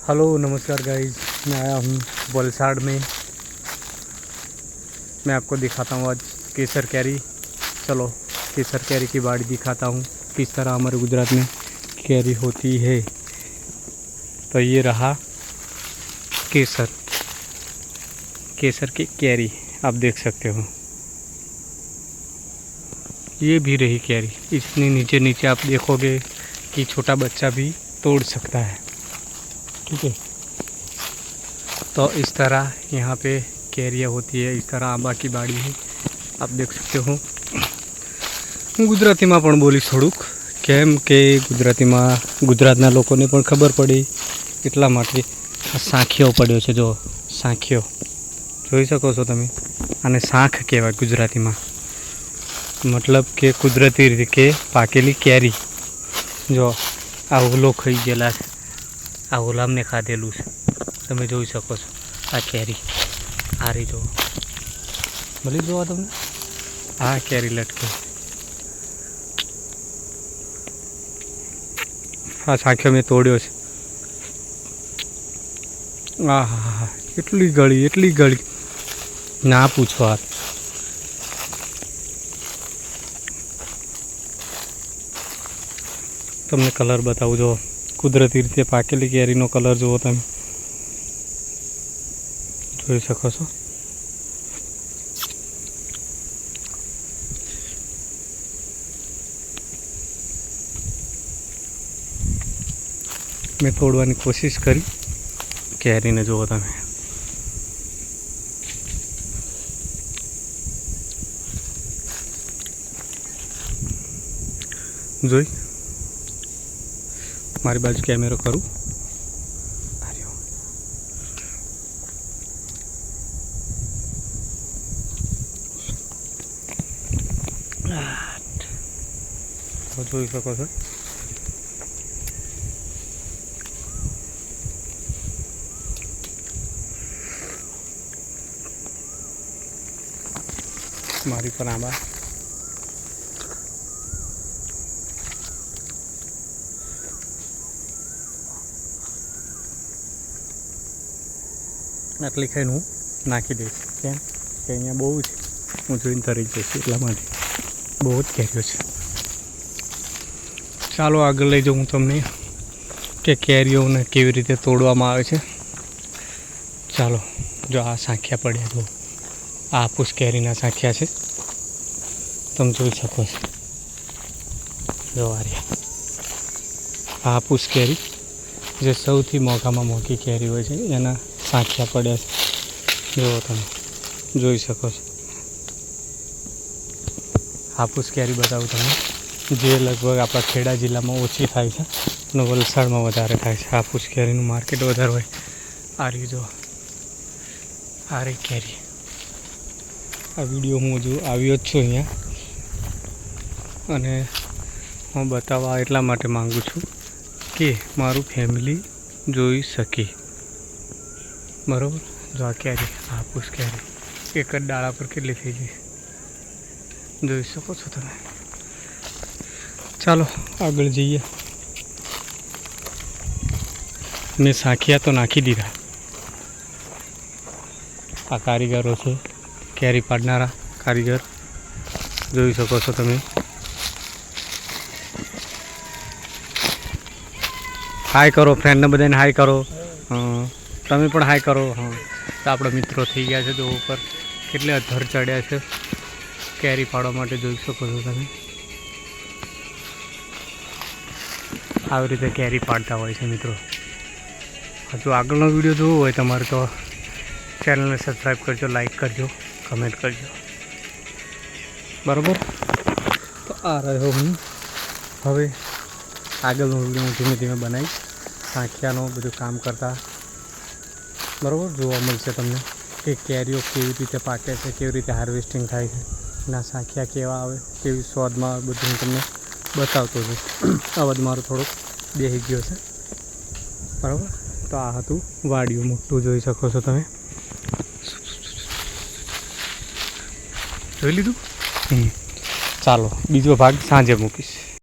Hello नमस्कार guys, मैं आया हूँ वलसाड़ में। मैं आपको दिखाता हूँ आज केसर कैरी। चलो केसर कैरी की बाड़ी दिखाता हूँ, किस तरह हमारे गुजरात में कैरी होती है। तो ये रहा केसर, केसर की कैरी आप देख सकते हो। ये भी रही कैरी, इतनी नीचे नीचे आप देखोगे कि छोटा बच्चा भी तोड़ सकता है। ठीक है, तो इस तरह यहाँ पे कैरियाँ होती है। इस तरह आंबा की बाड़ी है, आप देख सकते हो। હું ગુજરાતીમાં પણ બોલીશ થોડુંક, કેમ કે ગુજરાતીમાં ગુજરાતના લોકોને પણ ખબર પડી એટલા માટે આ સાંખીઓ પડ્યો છે। જો સાંખીઓ જોઈ શકો છો તમે, આને શાંખ કહેવાય ગુજરાતીમાં, મતલબ કે કુદરતી રીતે પાકેલી કેરી। જો આ ઓલો ખાઈ ગયેલા છે, આ ઓલામને ખાધેલું છે, તમે જોઈ શકો છો। આ કેરી આ રહી જો, ભલે જોવા તમને આ કેરી લટકે। આ સાંખ્યો મેં તોડ્યો છે। આ હા, એટલી ગળી ના પૂછો। આ તમને કલર બતાવું, જો કુદરતી રીતે પાકેલી કેરીનો કલર જુઓ તમે, જોઈ શકો છો। મેં તોડવાની કોશિશ કરી, કેરીને જુઓ તમે। જોઈ મારી બાજુ કેમેરો કરું, જોઈ શકો છો। મારી પર આંબા આટલી ખાઈને હું નાખી દઈશ, કેમ કે અહીંયા બહુ છે, હું જોઈને તરી જઈશ, એટલા માટે બહુ જ કેરીઓ છે। ચાલો આગળ લઈ જાઉં હું તમને કે કેરીઓને કેવી રીતે તોડવામાં આવે છે। ચાલો, જો આ સાંખ્યા પડ્યા, જો આ હાફૂસ કેરીના સાંખ્યા છે, તમે જોઈ શકો છો। જો આ રહ્યા હાફૂસ કેરી, જે સૌથી મોંઘામાં મોંઘી કેરી હોય છે, એના સાંખ્યા પડ્યા છે। જુઓ તમે જોઈ શકો છો। હાફૂસ કેરી બતાવું તમને, જે લગભગ આપણા ખેડા જિલ્લામાં ઓછી થાય છે અને વલસાડમાં વધારે થાય છે। હાફૂસ કેરીનું માર્કેટ વધારે હોય। આ રહી જો, આ રહી કેરી। આ વિડીયો હું હજુ આવ્યો જ છું અહીંયા, અને હું બતાવવા એટલા માટે માગું છું કે મારું ફેમિલી જોઈ શકે, બરાબર। જો આ કેરી, હાફૂસ કેરી એક જ ડાળા પર કેટલી થઈ ગઈ જોઈ શકો છો તમે। ચાલો આગળ જઈએ। મેં સાંખિયા તો નાખી દીધા। આ કારીગરો છે, કેરી પાડનારા કારીગર, જોઈ શકો છો તમે। હાય કરો ફ્રેન્ડને, બધાને હાય કરો। તમે પણ હાય કરો। હા, તો આપણા મિત્રો થઈ ગયા છે, જો ઉપર કેટલે અધર ચડ્યા છે કેરી પાડવા માટે, જોઈ શકો છો તમે। આવી રીતે કેરી પાડતા હોય છે મિત્રો। હજુ આગળનો વિડીયો જોવો હોય તમારે તો ચેનલને સબસ્ક્રાઈબ કરજો, લાઈક કરજો, કમેન્ટ કરજો, બરાબર। તો આ રહ્યો હું, હવે આગળનો વિડીયો હું ધીમે ધીમે બનાવીશ, સાંખિયાનું બધું કામ કરતા, બરાબર। જોવા મળશે તમને કે કેરીઓ કેવી રીતે પાકે છે, કેવી રીતે હાર્વેસ્ટિંગ થાય છે, એના સાંખિયા કેવા આવે, કેવી સ્વાદમાં, બધું હું તમને બતાવતો છું। અવાજ મારો થોડોક બેસી ગયો છે, બરાબર। તો આ હતું વાડિયું, મોટું જોઈ શકો છો તમે, જોઈ લીધું। ચાલો બીજો ભાગ સાંજે મૂકીશ।